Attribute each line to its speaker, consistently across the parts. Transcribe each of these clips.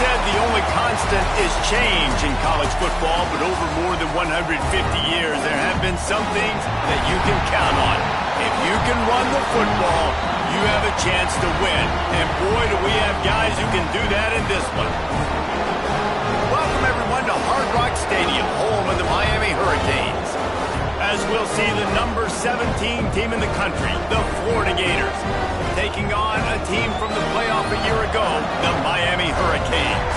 Speaker 1: said the only constant is change in college football, but over more than 150 years, there have been some things that you can count on. If you can run the football, you have a chance to win. And boy, do we have guys who can do that in this one. Welcome, everyone, to Hard Rock Stadium, home of the Miami Hurricanes. As we'll see the number 17 team in the country, the Florida Gators, taking on a team from the playoff a year ago, the Miami Hurricanes.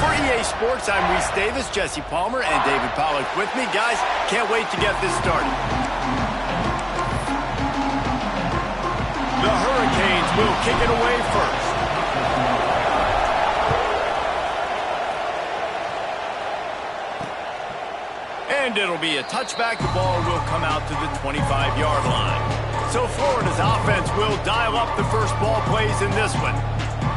Speaker 1: For EA Sports, I'm Reese Davis, Jesse Palmer, and David Pollack with me. Guys, can't wait to get this started. The Hurricanes will kick it away first. And it'll be a touchback. The ball will come out to the 25-yard line. So Florida's offense will dial up the first ball plays in this one.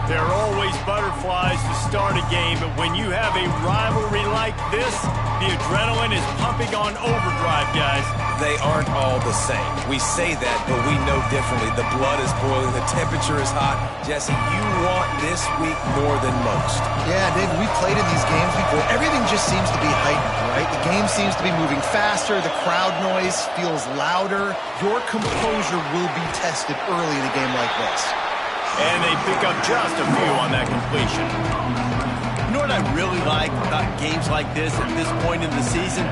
Speaker 1: There are always butterflies to start a game, but when you have a rivalry like this, the adrenaline is pumping on overdrive, guys.
Speaker 2: They aren't all the same. We say that, but we know differently. The blood is boiling. The temperature is hot. Jesse, you want this week more than most.
Speaker 3: Yeah, David, we've played in these games before. Everything just seems to be heightened, right? The game seems to be moving faster. The crowd noise feels louder. Your composure will be tested early in a game like this.
Speaker 1: And they pick up just a few on that completion.
Speaker 4: You know what I really like about games like this at this point in the season?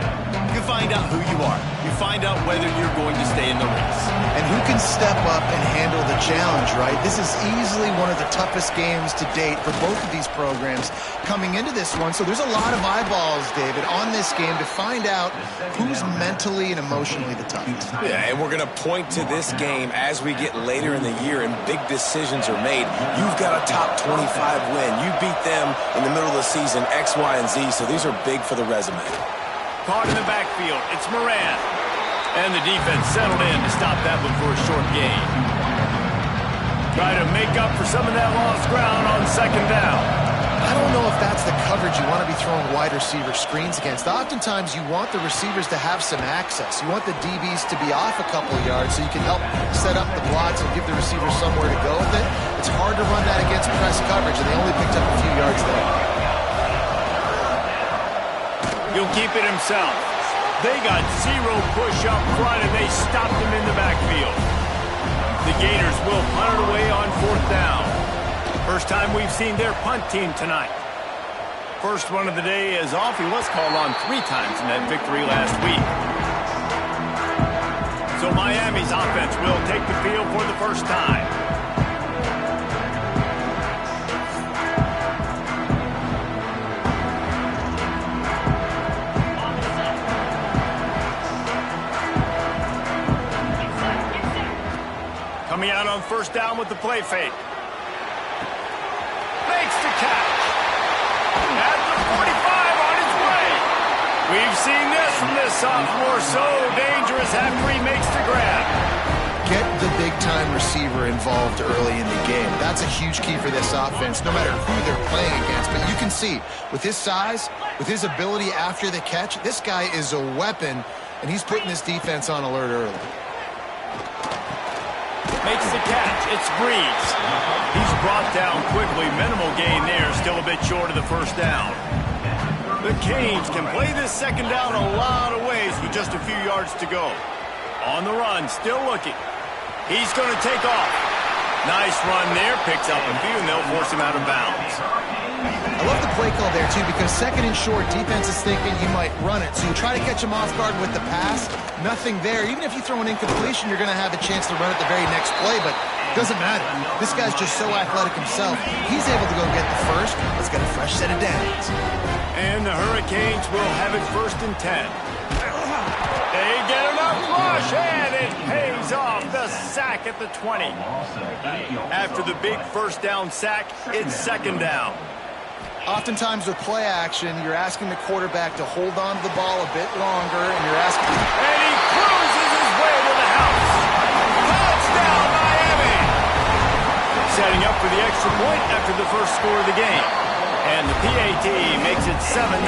Speaker 4: You find out who you are. You find out whether you're going to stay in the race.
Speaker 3: And who can step up and handle the challenge, right? This is easily one of the toughest games to date for both of these programs coming into this one. So there's a lot of eyeballs, David, on this game to find out who's mentally and emotionally the toughest.
Speaker 2: Yeah, and we're going to point to this game as we get later in the year and big decisions are made. You've got a top 25 win. You beat them in the middle of the season, X, Y, and Z, so these are big for the resume.
Speaker 1: Caught in the backfield, it's Moran. And the defense settled in to stop that one for a short gain. Try to make up for some of that lost ground on second down.
Speaker 3: I don't know if that's the coverage you want to be throwing wide receiver screens against. Oftentimes, you want the receivers to have some access. You want the DBs to be off a couple of yards so you can help set up the blocks and give the receivers somewhere to go with it. It's hard to run that against press coverage, and they only picked up a few yards there.
Speaker 1: He'll keep it himself. They got zero push up front, and they stopped him in the backfield. The Gators will punt it away on fourth down. First time we've seen their punt team tonight. First one of the day is off. He was called on 3 times in that victory last week. So Miami's offense will take the field for the first time. Coming out on first down with the play fake. Makes the catch. At the 45 on his way. We've seen this from this sophomore. So dangerous after he makes the grab.
Speaker 3: Get the big-time receiver involved early in the game. That's a huge key for this offense, no matter who they're playing against. But you can see, with his size, with his ability after the catch, this guy is a weapon, and he's putting this defense on alert early.
Speaker 1: Makes the catch. It's Breeze. He's brought down quickly. Minimal gain there. Still a bit short of the first down. The Canes can play this second down a lot of ways with just a few yards to go. On the run, still looking. He's going to take off. Nice run there. Picks up a few, and they'll force him out of bounds.
Speaker 3: I love the play call there, too, because second and short, defense is thinking you might run it. So you try to catch him off guard with the pass. Nothing there. Even if you throw an incompletion, you're going to have a chance to run it the very next play, but it doesn't matter. This guy's just so athletic himself. He's able to go get the first. Let's get a fresh set of downs.
Speaker 1: And the Hurricanes will have it first and 10. They get enough rush, and it pays off. The sack at the 20. After the big first down sack, it's second down.
Speaker 3: Oftentimes with play action, you're asking the quarterback to hold on to the ball a bit longer, and you're asking...
Speaker 1: And he cruises his way to the house. Touchdown, Miami! Setting up for the extra point after the first score of the game. And the PAT makes it 7-0.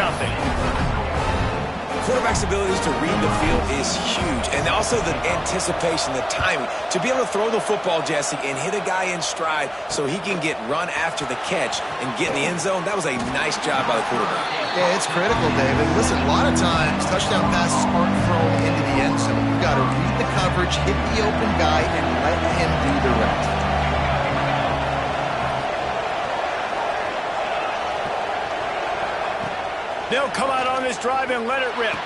Speaker 2: quarterback's abilities to read the field is huge, and also the anticipation, the timing. To be able to throw the football, Jesse, and hit a guy in stride so he can get run after the catch and get in the end zone, that was a nice job by the quarterback.
Speaker 3: Yeah, it's critical, David. Listen, a lot of times, touchdown passes aren't thrown into the end zone. You've got to read the coverage, hit the open guy, and let him do the rest.
Speaker 1: They'll come out on this drive and let it rip.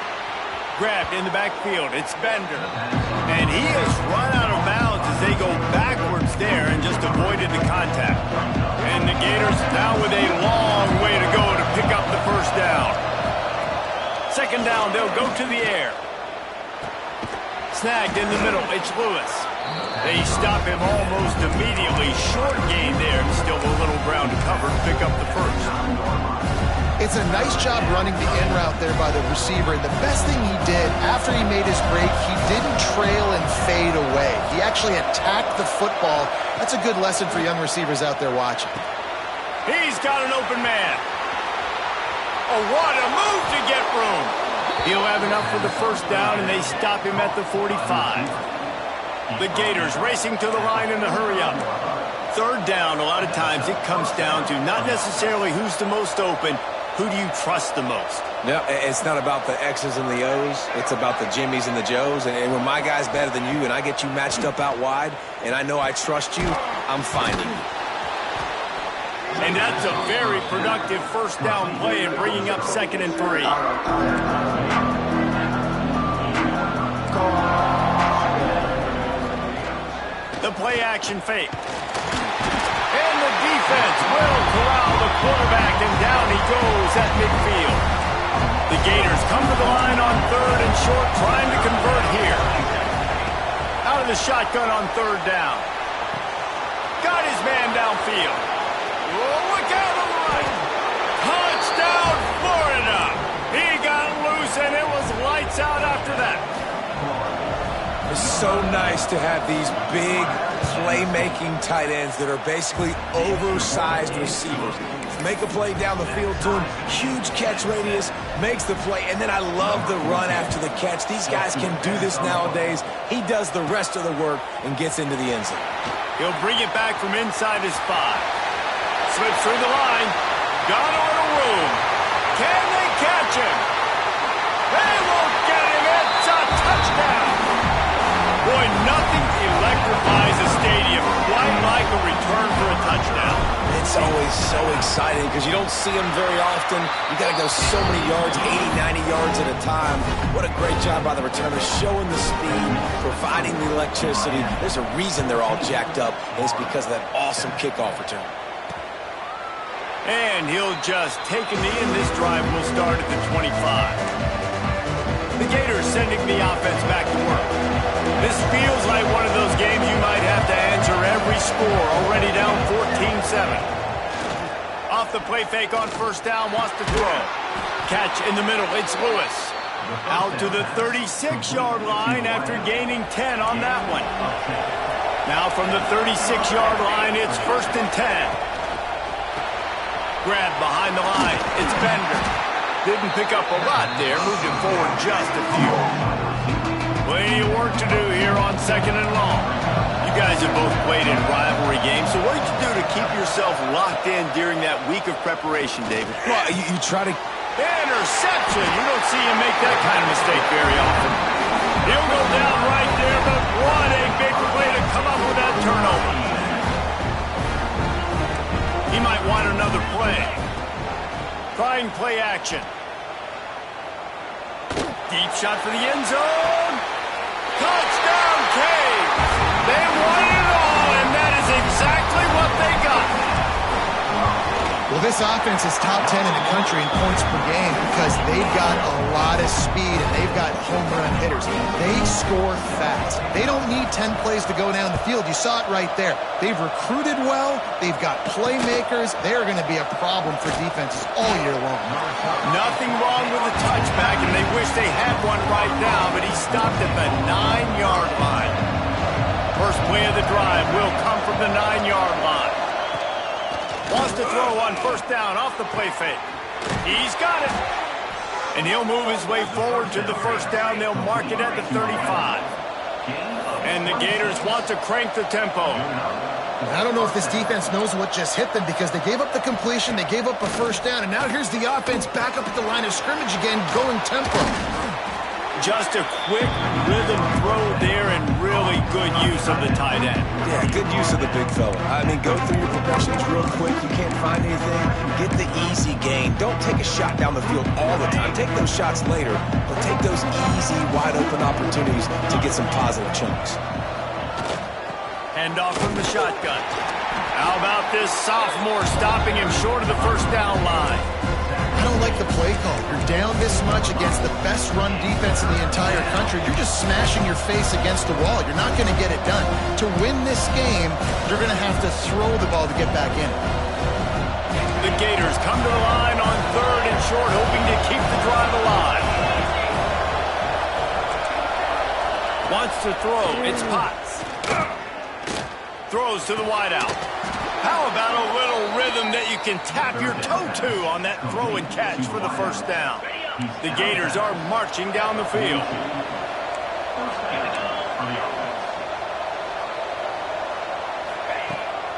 Speaker 1: Grabbed in the backfield. It's Bender. And he has run out of bounds as they go backwards there and just avoided the contact. And the Gators now with a long way to go to pick up the first down. Second down, they'll go to the air. Snagged in the middle. It's Lewis. They stop him almost immediately. Short gain there. Still a little ground to cover to pick up the first.
Speaker 3: It's a nice job running the in route there by the receiver. And the best thing he did after he made his break, he didn't trail and fade away. He actually attacked the football. That's a good lesson for young receivers out there watching.
Speaker 1: He's got an open man. Oh, what a move to get room. He'll have enough for the first down, and they stop him at the 45. The Gators racing to the line in the hurry-up. Third down, a lot of times it comes down to not necessarily who's the most open, who do you trust the most?
Speaker 2: No, it's not about the X's and the O's. It's about the Jimmies and the Joes. And when my guy's better than you and I get you matched up out wide and I know I trust you, I'm finding you.
Speaker 1: And that's a very productive first down play and bringing up 2nd and 3. The play action fake. And the defense will corral the quarterback, and down he goes at midfield. The Gators come to the line on 3rd and short, trying to convert here. Out of the shotgun on 3rd down. Got his man downfield. Oh, look out on the right. Touchdown, Florida. He got loose, and it was lights out after that.
Speaker 2: It's so nice to have these big playmaking tight ends that are basically oversized receivers. Make a play down the field to him, huge catch radius, makes the play, and then I love the run after the catch. These guys can do this nowadays. He does the rest of the work and gets into the end zone.
Speaker 1: He'll bring it back from inside his 5. Slips through the line. Got a little room. Can they catch him? They won't get him. It's a touchdown. Boy, nothing electrifies a stadium quite like a return for a touchdown.
Speaker 2: It's always so exciting because you don't see them very often. You got to go so many yards, 80, 90 yards at a time. What a great job by the returners, showing the speed, providing the electricity. There's a reason they're all jacked up, and it's because of that awesome kickoff return.
Speaker 1: And he'll just take a knee, and this drive will start at the 25. The Gators sending the offense back to work. This feels like one of those games you might have to answer every score. Already down 14-7. Off the play fake on first down, wants to throw. Catch in the middle, it's Lewis. Out to the 36-yard line after gaining 10 on that one. Now from the 36-yard line, it's 1st and 10. Grab behind the line, it's Bender. Didn't pick up a lot there, moved him forward just a few. Plenty of work to do here on 2nd and long. You guys have both played in rivalry games, so what did you do to keep yourself locked in during that week of preparation, David?
Speaker 2: Well, you try to...
Speaker 1: Interception! You don't see him make that kind of mistake very often. He'll go down right there, but what a big play to come up with that turnover. He might want another play. Trying play action. Deep shot for the end zone. Touchdown, Caves. They won it all, and that is exactly what they got.
Speaker 3: Well, this offense is top 10 in the country in points per game because they've got a lot of speed and they've got home run hitters. They score fast. They don't need 10 plays to go down the field. You saw it right there. They've recruited well. They've got playmakers. They're going to be a problem for defenses all year long.
Speaker 1: Nothing wrong with the touchback, and they wish they had one right now, but he stopped at the 9-yard line. First play of the drive will come from the 9-yard line. Wants to throw on first down off the play fake. He's got it. And he'll move his way forward to the first down. They'll mark it at the 35. And the Gators want to crank the tempo.
Speaker 3: I don't know if this defense knows what just hit them because they gave up the completion, they gave up a first down, and now here's the offense back up at the line of scrimmage again, going tempo.
Speaker 1: Just a quick rhythm throw there and really good use of the tight end.
Speaker 2: Yeah, good use of the big fella. I mean, go through your progressions real quick. You can't find anything. Get the easy gain. Don't take a shot down the field all the time. Take those shots later, but take those easy, wide-open opportunities to get some positive chunks.
Speaker 1: Hand off from the shotgun. How about this sophomore stopping him short of the first down line?
Speaker 3: I don't like the play call. You're down this much against the best run defense in the entire country. You're just smashing your face against the wall. You're not going to get it done. To win this game, you're going to have to throw the ball to get back in.
Speaker 1: The Gators come to the line on 3rd and short, hoping to keep the drive alive. Wants to throw. It's Potts. Throws to the wideout. How about a little rhythm that you can tap your toe to on that throw and catch for the first down? The Gators are marching down the field.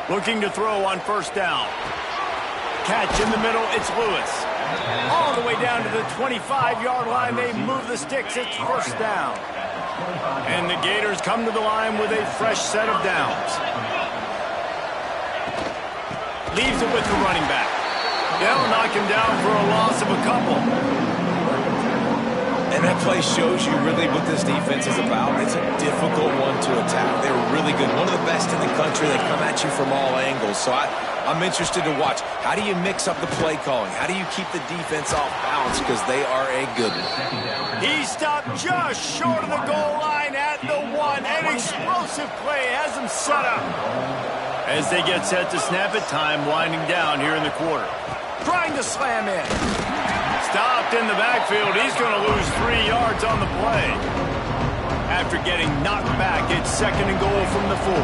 Speaker 1: Looking to throw on first down. Catch in the middle, it's Lewis. All the way down to the 25-yard line, they move the sticks, it's first down. And the Gators come to the line with a fresh set of downs. Leaves it with the running back. They'll knock him down for a loss of a couple.
Speaker 2: And that play shows you really what this defense is about. It's a difficult one to attack. They're really good. One of the best in the country. They come at you from all angles. So I'm interested to watch. How do you mix up the play calling? How do you keep the defense off balance? Because they are a good one.
Speaker 1: He stopped just short of the goal line at the 1. An explosive play has him set up. As they get set to snap it, time winding down here in the quarter. Trying to slam in. Stopped in the backfield. He's going to lose 3 yards on the play. After getting knocked back, it's 2nd and goal from the 4.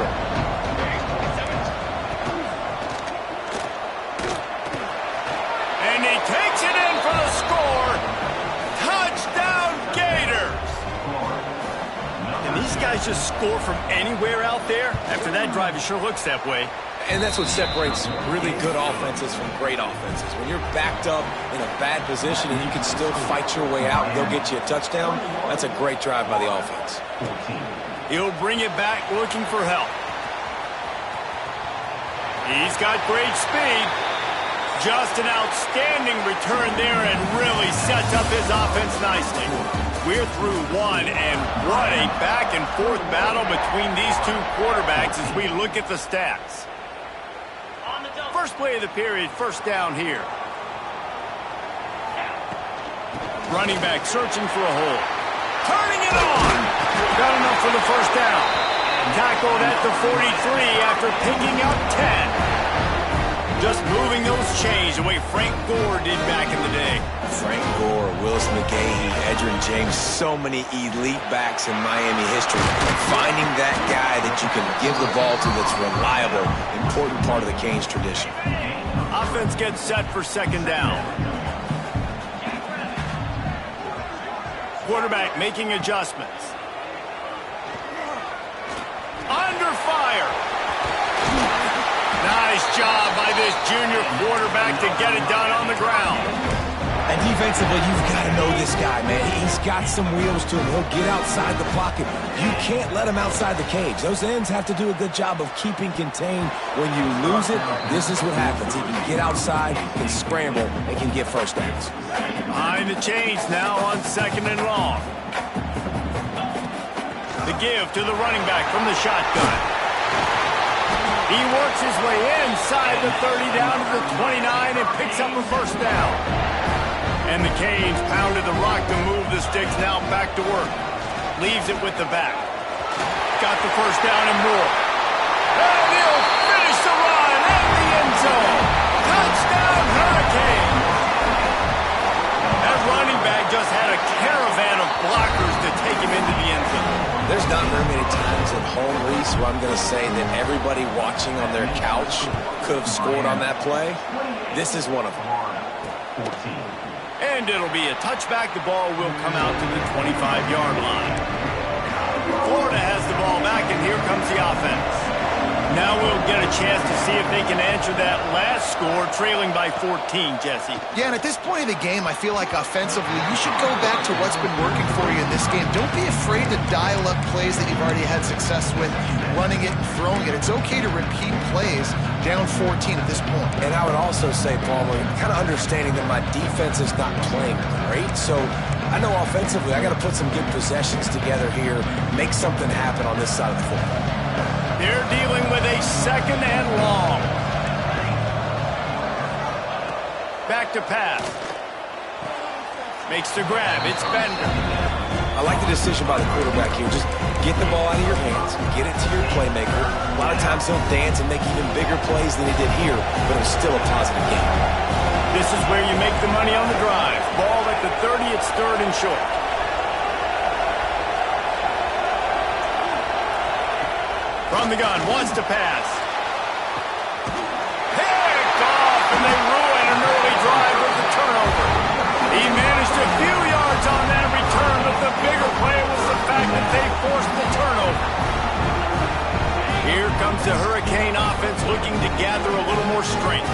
Speaker 1: And he takes it in for the score. Touchdown, Gators. And these guys just score from anywhere out there. After that drive, it sure looks that way.
Speaker 2: And that's what separates really good offenses from great offenses. When you're backed up in a bad position and you can still fight your way out and go get you a touchdown, that's a great drive by the offense.
Speaker 1: He'll bring it back looking for help. He's got great speed. Just an outstanding return there and really sets up his offense nicely. We're through 1, and what a back-and-forth battle between these two quarterbacks as we look at the stats. First play of the period, first down here. Running back searching for a hole. Turning it on. Got enough for the first down. Tackled at the 43 after picking up 10. Just moving those chains the way Frank Gore did back in the day.
Speaker 2: Frank Gore, Willis McGahee, Edgerrin James, so many elite backs in Miami history. Finding that guy that you can give the ball to that's reliable, important part of the Canes tradition.
Speaker 1: Offense gets set for 2nd down. Quarterback making adjustments. Under fire. Nice job by this junior quarterback to get it done on the ground.
Speaker 2: And defensively, you've got to know this guy, man. He's got some wheels to him. He'll get outside the pocket. You can't let him outside the cage. Those ends have to do a good job of keeping contained. When you lose it, this is what happens. He can get outside, can scramble, and can get first downs.
Speaker 1: Behind the chains now on 2nd and long. The give to the running back from the shotgun. He works his way inside the 30 down to the 29 and picks up a first down. And the Canes pounded the rock to move the sticks, now back to work. Leaves it with the back. Got the first down and more. And he'll finish the run in the end zone. Touchdown, Hurricane. That running back just had a caravan of blockers to take him into the end zone.
Speaker 2: There's not very many times at home, Reese, where I'm going to say that everybody watching on their couch could have scored on that play. This is one of them.
Speaker 1: And it'll be a touchback. The ball will come out to the 25-yard line. Florida has the ball back, and here comes the offense. Now we'll get a chance to see if they can answer that last score, trailing by 14, Jesse.
Speaker 3: Yeah, and at this point of the game, I feel like offensively, you should go back to what's been working for you in this game. Don't be afraid to dial up plays that you've already had success with, running it and throwing it. It's okay to repeat plays down 14 at this point.
Speaker 2: And I would also say, Palmer, kind of understanding that my defense is not playing great, so I know offensively I got to put some good possessions together here, make something happen on this side of the football.
Speaker 1: They're dealing with a second and long. Back to pass. Makes the grab. It's Bender.
Speaker 2: I like the decision by the quarterback here. Just get the ball out of your hands, get it to your playmaker. A lot of times he'll dance and make even bigger plays than he did here, but it was still a positive game.
Speaker 1: This is where you make the money on the drive. Ball at the 30. It's third and short. From the gun, wants to pass. Picked off, and they ruin an early drive with the turnover. He managed a few yards on that return, but the bigger play was the fact that they forced the turnover. Here comes the Hurricane offense looking to gather a little more strength.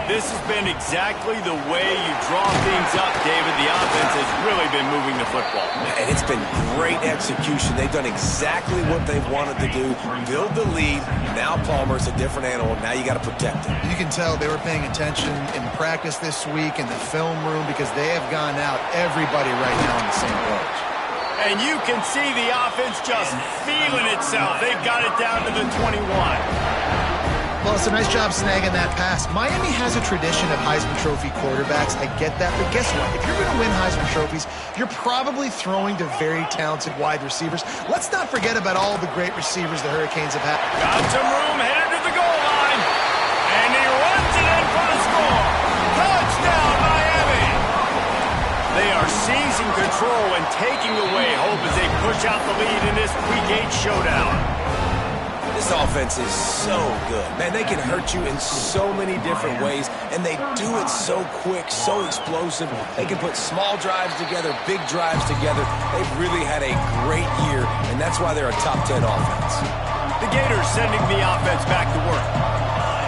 Speaker 1: This has been exactly the way you draw things up, David. The offense has really been moving the football.
Speaker 2: And it's been great execution. They've done exactly what they've wanted to do. Build the lead. Now Palmer's a different animal. Now you got to protect him.
Speaker 3: You can tell they were paying attention in practice this week in the film room because they have gone out everybody right now on the same page.
Speaker 1: And you can see the offense just feeling itself. They've got it down to the 21.
Speaker 3: Well, it's a nice job snagging that pass. Miami has a tradition of Heisman Trophy quarterbacks. I get that. But guess what? If you're going to win Heisman Trophies, you're probably throwing to very talented wide receivers. Let's not forget about all the great receivers the Hurricanes have had.
Speaker 1: Got some room, headed to the goal line. And he runs it in for the score. Touchdown, Miami. They are seizing control and taking away hope as they push out the lead in this Week 8 showdown.
Speaker 2: This offense is so good. Man, they can hurt you in so many different ways, and they do it so quick, so explosive. They can put small drives together, big drives together. They've really had a great year, and that's why they're a top 10 offense.
Speaker 1: The Gators sending the offense back to work.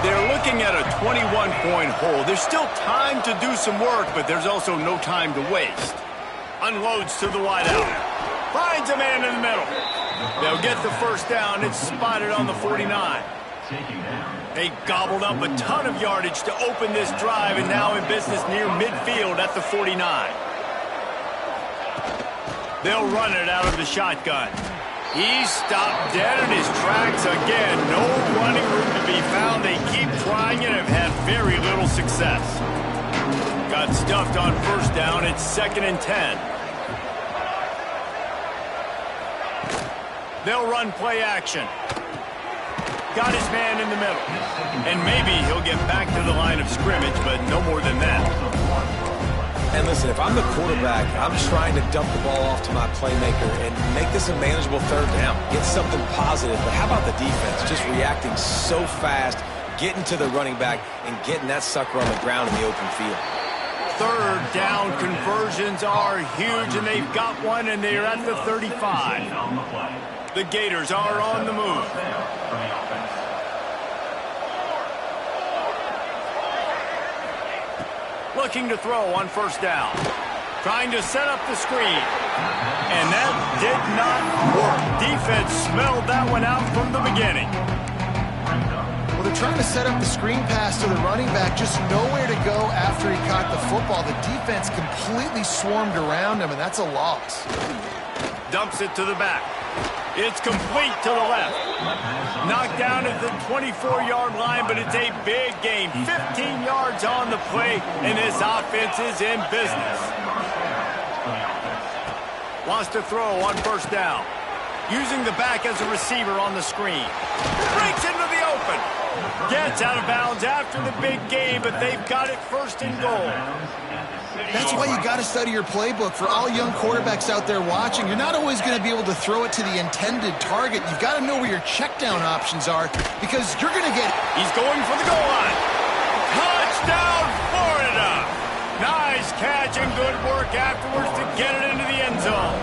Speaker 1: They're looking at a 21-point hole. There's still time to do some work, but there's also no time to waste. Unloads to the wideout. Finds a man in the middle. They'll get the first down. It's spotted on the 49. They gobbled up a ton of yardage to open this drive, and now in business near midfield at the 49. They'll run it out of the shotgun. He's stopped dead in his tracks again. No running room to be found. They keep trying and have had very little success. Got stuffed on first down. It's 2nd and 10. They'll run play action. Got his man in the middle. And maybe he'll get back to the line of scrimmage, but no more than that.
Speaker 2: And listen, if I'm the quarterback, I'm trying to dump the ball off to my playmaker and make this a manageable third down. Get something positive. But how about the defense? Just reacting so fast, getting to the running back, and getting that sucker on the ground in the open field.
Speaker 1: Third down conversions are huge, and they've got one, and they're at the 35. The Gators are on the move. Looking to throw on first down. Trying to set up the screen. And that did not work. Defense smelled that one out from the beginning.
Speaker 3: Well, they're trying to set up the screen pass to the running back, just nowhere to go after he caught the football. The defense completely swarmed around him, and that's a loss.
Speaker 1: Dumps it to the back. It's complete to the left. Knocked down at the 24-yard line, but it's a big gain. 15 yards on the play, and this offense is in business. Wants to throw on first down. Using the back as a receiver on the screen. Breaks into the open. Gets out of bounds after the big gain, but they've got it first and goal.
Speaker 3: That's why you got to study your playbook. For all young quarterbacks out there watching, you're not always going to be able to throw it to the intended target. You've got to know where your check down options are because you're going to get...
Speaker 1: He's going for the goal line. Touchdown, Florida. Nice catch and good work afterwards to get it into the end zone.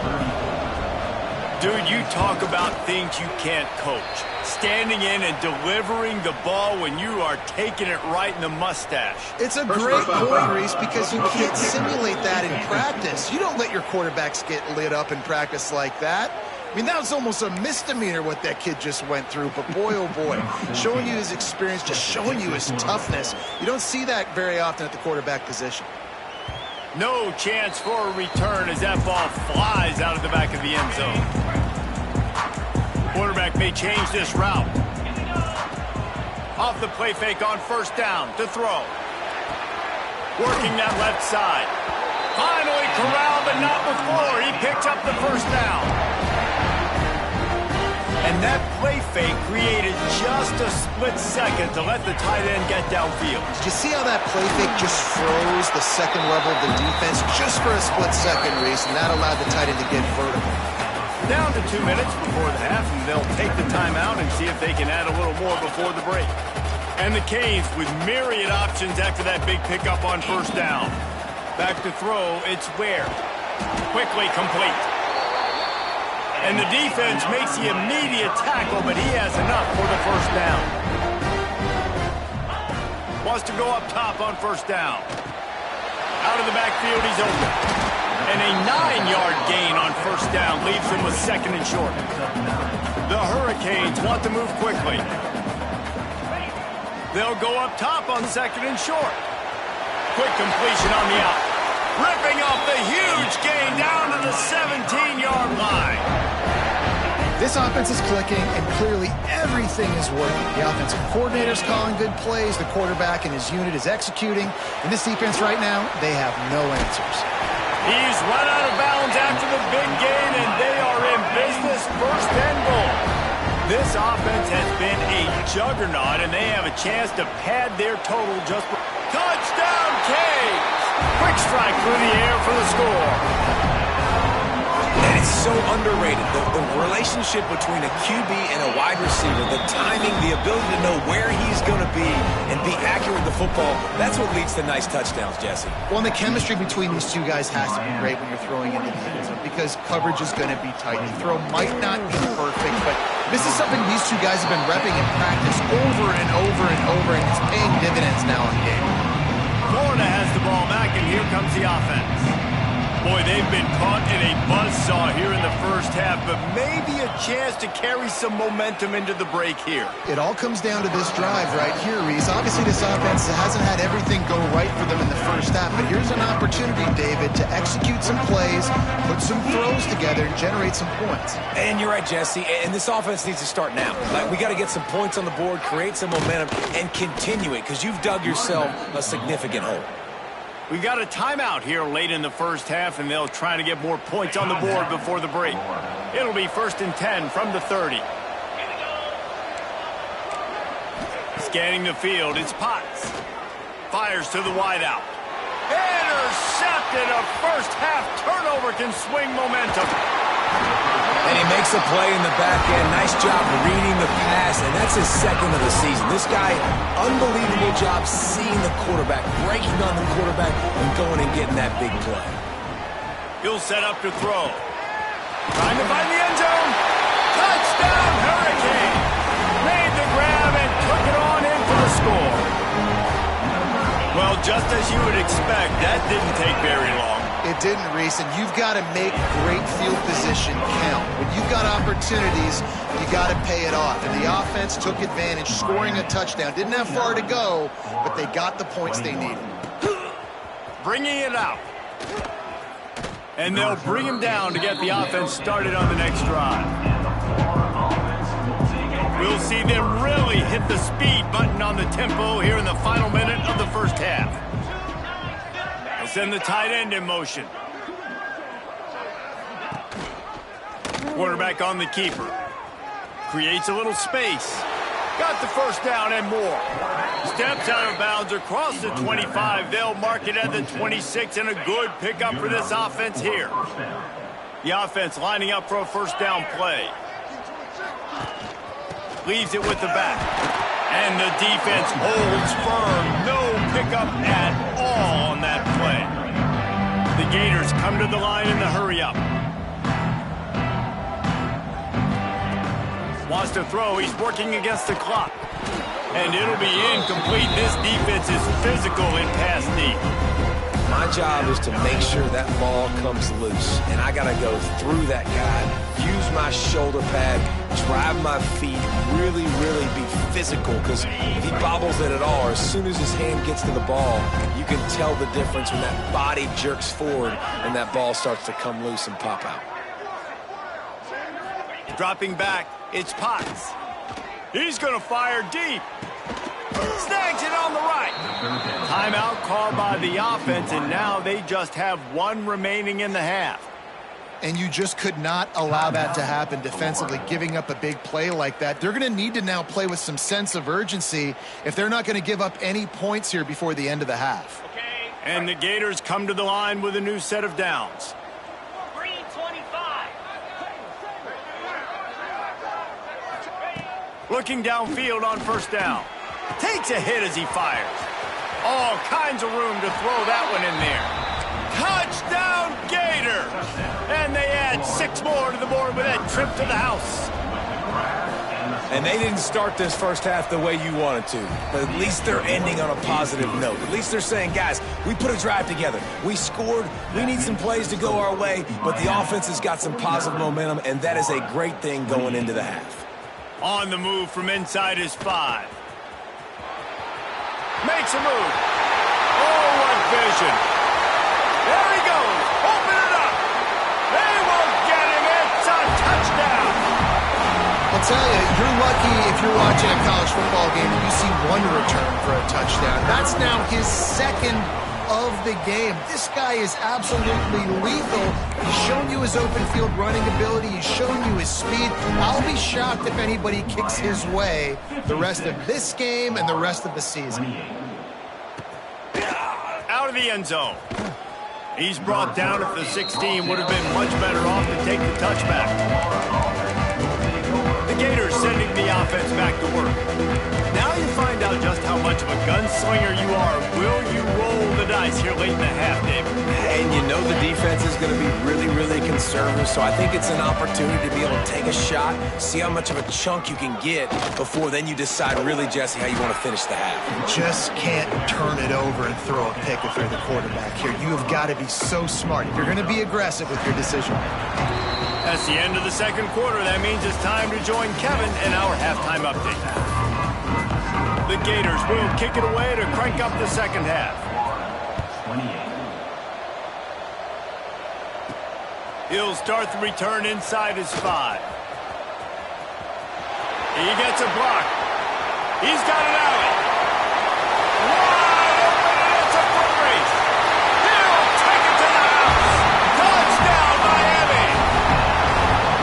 Speaker 1: Dude, you talk about things you can't coach. Standing in and delivering the ball when you are taking it right in the mustache.
Speaker 3: It's a great point, Reese, because you can't simulate that in practice. You don't let your quarterbacks get lit up in practice like that. I mean, that was almost a misdemeanor what that kid just went through, but boy, oh boy, showing you his experience, just showing you his toughness. You don't see that very often at the quarterback position.
Speaker 1: No chance for a return as that ball flies out of the back of the end zone. Quarterback may change this route. Off the play fake on first down to throw. Working that left side. Finally corralled, but not before. He picks up the first down. And that play fake created just a split second to let the tight end get downfield.
Speaker 3: Did you see how that play fake just froze the second level of the defense just for a split second, Reese, and that allowed the tight end to get vertical?
Speaker 1: Down to 2 minutes before the half, and they'll take the timeout and see if they can add a little more before the break. And the Canes with myriad options after that big pickup on first down. Back to throw, it's Ware. Quickly complete. And the defense makes the immediate tackle, but he has enough for the first down. Wants to go up top on first down. Out of the backfield, he's open. And a 9-yard gain on first down leaves him with second and short. The Hurricanes want to move quickly. They'll go up top on second and short. Quick completion on the out. Ripping off the huge gain down to the 17-yard line.
Speaker 3: This offense is clicking, and clearly everything is working. The offensive coordinator's calling good plays. The quarterback and his unit is executing. And this defense right now, they have no answers.
Speaker 1: He's run out of bounds after the big gain, and they are in business, first and goal. This offense has been a juggernaut, and they have a chance to pad their total just for... Touchdown, Canes! Quick strike through the air for the score.
Speaker 2: And it's so underrated. The relationship between a QB and a wide receiver, the timing, the ability to know where he's going to be and be accurate with the football, that's what leads to nice touchdowns, Jesse.
Speaker 3: Well, and the chemistry between these two guys has to be great when you're throwing into the end zone because coverage is going to be tight. The throw might not be perfect, but this is something these two guys have been repping in practice over and over and over, and it's paying dividends now in game.
Speaker 1: Florida has the ball back, and here comes the offense. Boy, they've been caught in a buzzsaw here in the first half, but maybe a chance to carry some momentum into the break here.
Speaker 3: It all comes down to this drive right here, Reese. Obviously, this offense hasn't had everything go right for them in the first half, but here's an opportunity, David, to execute some plays, put some throws together, and generate some points.
Speaker 2: And you're right, Jesse, and this offense needs to start now. Like, we got to get some points on the board, create some momentum, and continue it, because you've dug yourself a significant hole.
Speaker 1: We've got a timeout here late in the first half, and they'll try to get more points on the board before the break. It'll be 1st and 10 from the 30. Scanning the field, it's Potts. Fires to the wideout. Intercepted. A first-half turnover can swing momentum.
Speaker 2: And he makes a play in the back end. Nice job reading the pass, and that's his second of the season. This guy, unbelievable job seeing the quarterback, breaking on the quarterback, and going and getting that big play.
Speaker 1: He'll set up to throw. Trying to find the end zone. Touchdown, Hurricane. Made the grab and took it on in for the score. Well, just as you would expect, that didn't take very long.
Speaker 3: It didn't, Reese, and you've got to make great field position count. When you've got opportunities, you got to pay it off. And the offense took advantage, scoring a touchdown. Didn't have far to go, but they got the points they needed.
Speaker 1: Bringing it out. And they'll bring him down to get the offense started on the next drive. We'll see them really hit the speed button on the tempo here in the final minute of the first half. They'll send the tight end in motion. Quarterback on the keeper. Creates a little space. Got the first down and more. Steps out of bounds across the 25. They'll mark it at the 26, and a good pickup for this offense here. The offense lining up for a first down play. Leaves it with the back. And the defense holds firm. No pickup at all on that play. Gators come to the line in the hurry-up. Wants to throw. He's working against the clock. And it'll be incomplete. This defense is physical in pass deep.
Speaker 2: My job is to make sure that ball comes loose. And I got to go through that guy, use my shoulder pad, drive my feet, really, really be physical. Because if he bobbles it at all, or as soon as his hand gets to the ball, you can tell the difference when that body jerks forward and that ball starts to come loose and pop out.
Speaker 1: Dropping back, it's Potts. He's going to fire deep. Snags it on the right. Timeout called by the offense, and now they just have one remaining in the half.
Speaker 3: And you just could not allow that to happen defensively, giving up a big play like that. They're going to need to now play with some sense of urgency if they're not going to give up any points here before the end of the half.
Speaker 1: And the Gators come to the line with a new set of downs. Looking downfield on first down. Takes a hit as he fires. All kinds of room to throw that one in there. Touchdown, Gators! And they add 6 more to the board with that trip to the house.
Speaker 2: And they didn't start this first half the way you wanted to. But at least they're ending on a positive note. At least they're saying, guys, we put a drive together. We scored. We need some plays to go our way. But the offense has got some positive momentum, and that is a great thing going into the half.
Speaker 1: On the move from inside his 5. Makes a move. Oh, what vision. There he goes. Open it up. They won't get him. It's a touchdown.
Speaker 3: I'll tell you, you're lucky if you're watching a college football game and you see one return for a touchdown. That's now his second of the game. This guy is absolutely lethal. He's shown you his open field running ability. He's shown you his speed. I'll be shocked if anybody kicks his way the rest of this game and the rest of the season.
Speaker 1: Out of the end zone. He's brought down at the 16. Would have been much better off to take the touchback. The Gators sending the offense back to work. Now you find out just how much of a gunslinger you are. Will you roll the dice here late in the half, David?
Speaker 2: And you know the defense is going to be really, really conservative, so I think it's an opportunity to be able to take a shot, see how much of a chunk you can get before then you decide really, Jesse, how you want to finish the half.
Speaker 3: You just can't turn it over and throw a pick if you're the quarterback here. You have got to be so smart. You're going to be aggressive with your decision.
Speaker 1: That's the end of the second quarter. That means it's time to join Kevin in our halftime update. The Gators will kick it away to crank up the second half.
Speaker 5: 28.
Speaker 1: He'll start the return inside his 5. He gets a block. He's got an alley. Wide open, and it's a foot race. He'll take it to the house. Touchdown, Miami.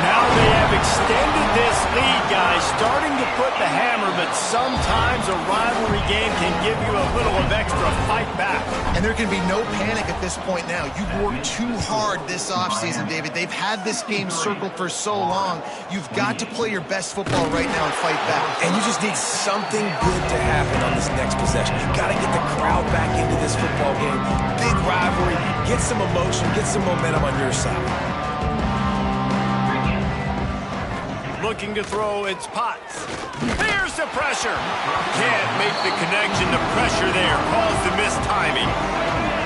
Speaker 1: Now they have extended this lead, guys, starting to put the hammer, but sometimes a rivalry game can give you a little of extra fight back.
Speaker 3: And there can be no panic at this point now. You've worked too hard this offseason, David. They've had this game circled for so long. You've got to play your best football right now and fight back.
Speaker 2: And you just need something good to happen on this next possession. You've got to get the crowd back into this football game. Big rivalry. Get some emotion. Get some momentum on your side.
Speaker 1: Looking to throw, it's Potts. There's the pressure. Can't make the connection. The pressure there caused the missed timing.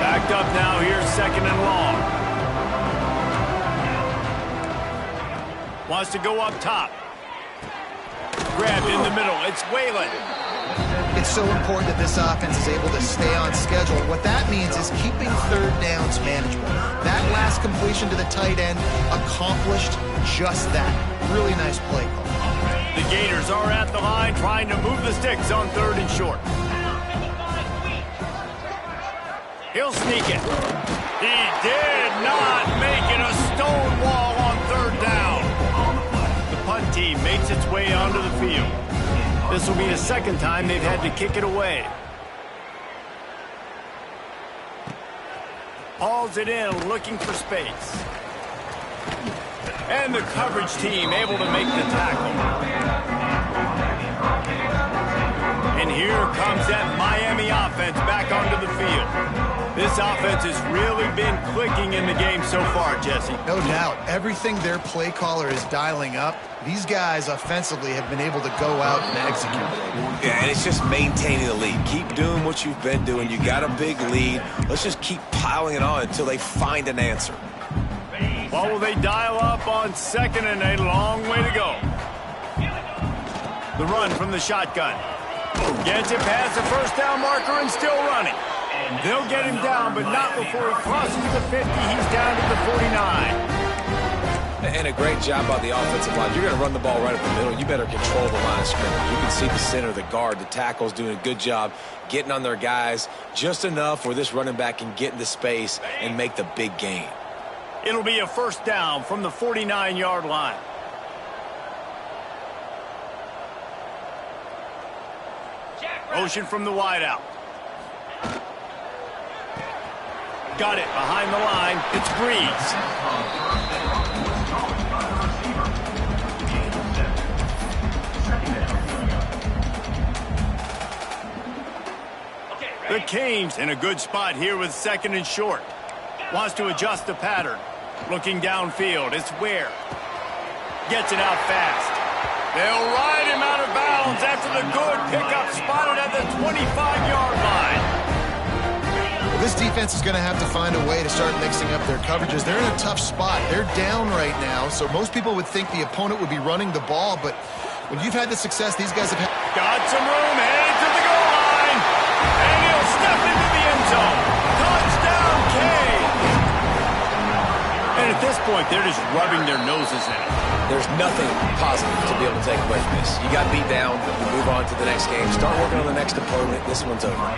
Speaker 1: Backed up now. Here's second and long. Wants to go up top. Grabbed in the middle. It's Whalen.
Speaker 3: It's so important that this offense is able to stay on schedule. What that means is keeping third downs manageable. That last completion to the tight end accomplished just that. Really nice play call.
Speaker 1: The Gators are at the line trying to move the sticks on 3rd and short. He'll sneak it. He did not make it. A stone wall on 3rd down. The punt team makes its way onto the field. This will be the second time they've had to kick it away. Hauls it in, looking for space. And the coverage team able to make the tackle. And here comes that Miami offense back onto the field. This offense has really been clicking in the game so far, Jesse.
Speaker 3: No doubt. Everything their play caller is dialing up, these guys offensively have been able to go out and execute.
Speaker 2: Yeah, and it's just maintaining the lead. Keep doing what you've been doing. You got a big lead. Let's just keep piling it on until they find an answer.
Speaker 1: Well, will they dial up on 2nd and a long way to go? The run from the shotgun. Gets it past the first down marker and still running. They'll get him down, but not before he crosses the 50. He's down to the 49.
Speaker 2: And a great job by the offensive line. You're going to run the ball right up the middle. You better control the line of scrimmage. You can see the center, the guard, the tackle's doing a good job getting on their guys just enough where this running back can get into space and make the big gain.
Speaker 1: It'll be a first down from the 49-yard line. Motion from the wideout. Got it behind the line. It's Breeze. The Canes in a good spot here with 2nd and short. Wants to adjust the pattern. Looking downfield. It's Ware. Gets it out fast. They'll ride him out of bounds after the good pickup spotted at the 25-yard line.
Speaker 3: Well, this defense is going to have to find a way to start mixing up their coverages. They're in a tough spot. They're down right now, so most people would think the opponent would be running the ball, but when you've had the success these guys have had...
Speaker 1: Got some room, headed to the goal line, and he'll step into the end zone. Touchdown, Canes! And at this point, they're just rubbing their noses in it.
Speaker 2: There's nothing positive to be able to take away from this. You got beat down, you move on to the next game. Start working on the next opponent. This one's over.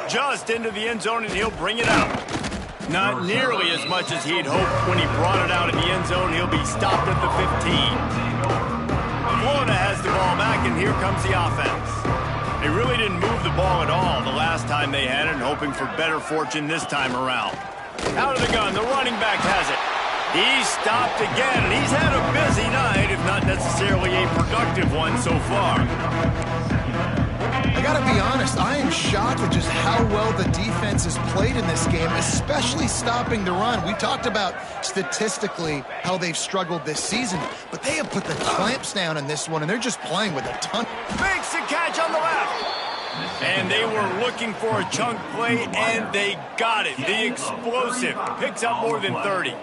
Speaker 1: Just into the end zone, and he'll bring it out. Not nearly as much as he'd hoped when he brought it out in the end zone. He'll be stopped at the 15. Florida has the ball back, and here comes the offense. They really didn't move the ball at all the last time they had it, and hoping for better fortune this time around. Out of the gun, the running back has it. He's stopped again, and he's had a busy night, if not necessarily a productive one so far.
Speaker 3: I got to be honest, I am shocked at just how well the defense has played in this game, especially stopping the run. We talked about statistically how they've struggled this season, but they have put the clamps down in this one, and they're just playing with a ton.
Speaker 1: Makes the catch on the left. And they were looking for a chunk play, and they got it. The explosive picks up more than 30.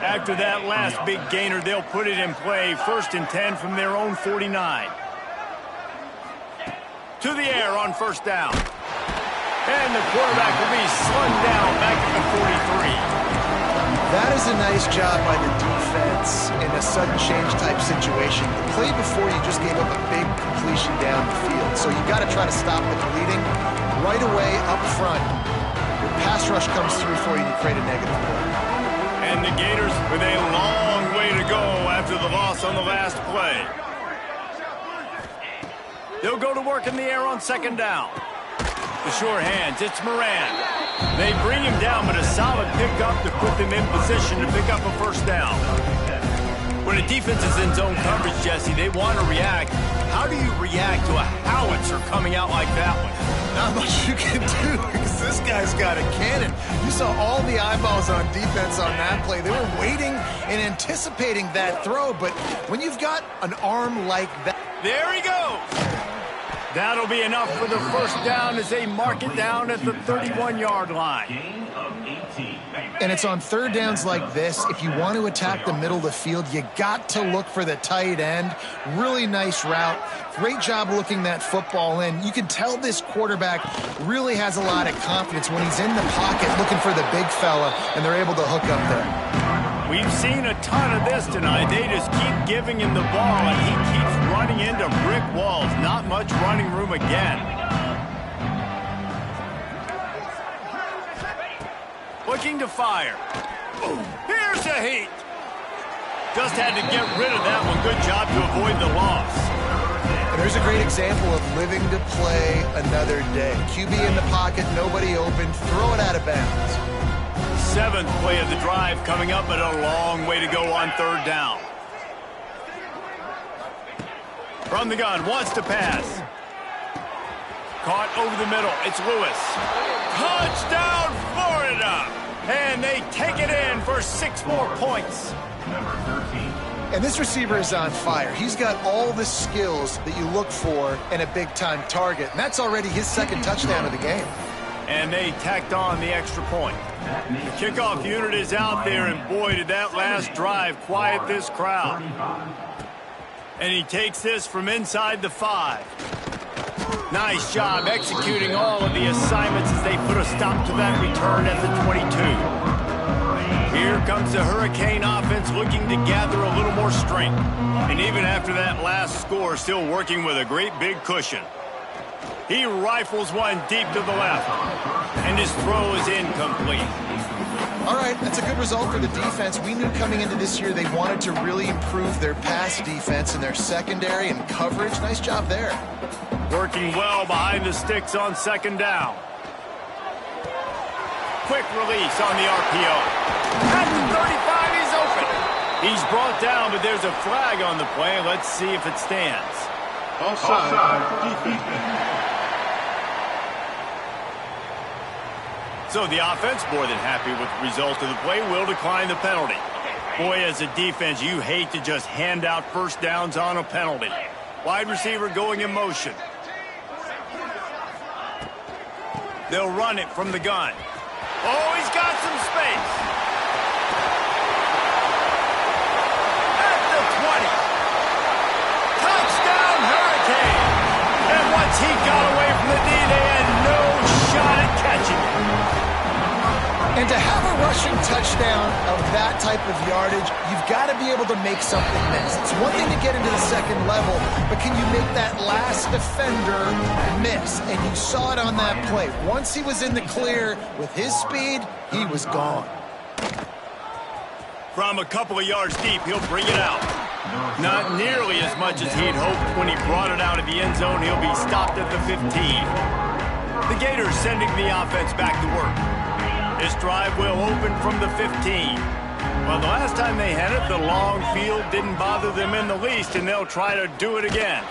Speaker 1: After that last big gainer, they'll put it in play. 1st and 10 from their own 49. To the air on first down. And the quarterback will be slung down back at the 43.
Speaker 3: That is a nice job by the defense in a sudden change type situation. The play before, you just gave up a big completion down the field. So you got to try to stop the bleeding right away up front. Your pass rush comes through for you to create a negative play.
Speaker 1: And the Gators with a long way to go after the loss on the last play. They'll go to work in the air on 2nd down. The sure hands, it's Moran. They bring him down, but a solid pickup to put them in position to pick up a first down. When a defense is in zone coverage, Jesse, they want to react. How do you react to a howitzer coming out like that one?
Speaker 3: Not much you can do because this guy's got a cannon. You saw all the eyeballs on defense on that play. They were waiting and anticipating that throw, but when you've got an arm like that...
Speaker 1: There he goes! That'll be enough for the first down as they mark it down at the 31-yard line.
Speaker 3: And it's on 3rd downs like this. If you want to attack the middle of the field, you got to look for the tight end. Really nice route. Great job looking that football in. You can tell this quarterback really has a lot of confidence when he's in the pocket looking for the big fella, and they're able to hook up there.
Speaker 1: We've seen a ton of this tonight. They just keep giving him the ball, and he keeps running into brick walls. Not much running room again. Looking to fire. Here's the heat. Just had to get rid of that one. Good job to avoid the loss.
Speaker 3: And there's a great example of living to play another day. QB in the pocket, nobody open, throw it out of bounds.
Speaker 1: 7th play of the drive coming up, but a long way to go on 3rd down. From the gun, wants to pass. Caught over the middle. It's Lewis. Touchdown, Florida! And they take it in for 6 more points.
Speaker 5: Number 13.
Speaker 3: And this receiver is on fire. He's got all the skills that you look for in a big-time target. And that's already his 2nd touchdown of the game.
Speaker 1: And they tacked on the extra point. The kickoff unit is out there, and boy, did that last drive quiet this crowd. And he takes this from inside the 5. Nice job executing all of the assignments as they put a stop to that return at the 22. Here comes the Hurricane offense looking to gather a little more strength. And even after that last score, still working with a great big cushion. He rifles one deep to the left. And his throw is incomplete.
Speaker 3: All right, that's a good result for the defense. We knew coming into this year they wanted to really improve their pass defense and their secondary and coverage. Nice job there.
Speaker 1: Working well behind the sticks on 2nd down. Quick release on the RPO. At the 35, he's open. He's brought down, but there's a flag on the play. Let's see if it stands.
Speaker 5: Offside.
Speaker 1: So the offense, more than happy with the result of the play, will decline the penalty. Boy, as a defense, you hate to just hand out first downs on a penalty. Wide receiver going in motion. They'll run it from the gun. Oh, he's got some space. At the 20. Touchdown, Hurricane. And once he got away from the D, they had no shot at catching it.
Speaker 3: And to have a rushing touchdown of that type of yardage, you've got to be able to make something miss. It's one thing to get into the 2nd level, but can you make that last defender miss? And you saw it on that play. Once he was in the clear with his speed, he was gone.
Speaker 1: From a couple of yards deep, he'll bring it out. Not nearly as much as he'd hoped when he brought it out of the end zone. He'll be stopped at the 15. The Gators sending the offense back to work. This drive will open from the 15. Well, the last time they had it, the long field didn't bother them in the least, and they'll try to do it again.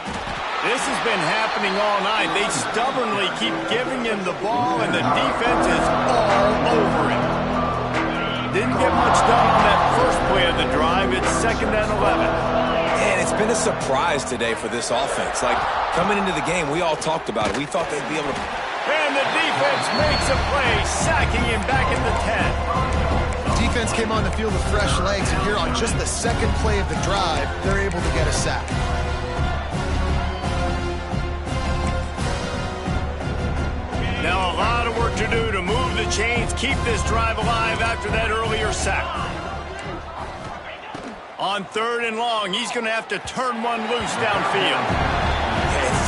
Speaker 1: This has been happening all night. They stubbornly keep giving him the ball, and the defense is all over it. Didn't get much done on that first play of the drive. It's 2nd and 11.
Speaker 2: And it's been a surprise today for this offense. Like, coming into the game, we all talked about it. We thought they'd be able to...
Speaker 1: And the defense makes a play, sacking him back at the 10.
Speaker 3: The defense came on the field with fresh legs, and here on just the 2nd play of the drive, they're able to get a sack.
Speaker 1: Now a lot of work to do to move the chains, keep this drive alive after that earlier sack. On 3rd and long, he's going to have to turn one loose downfield.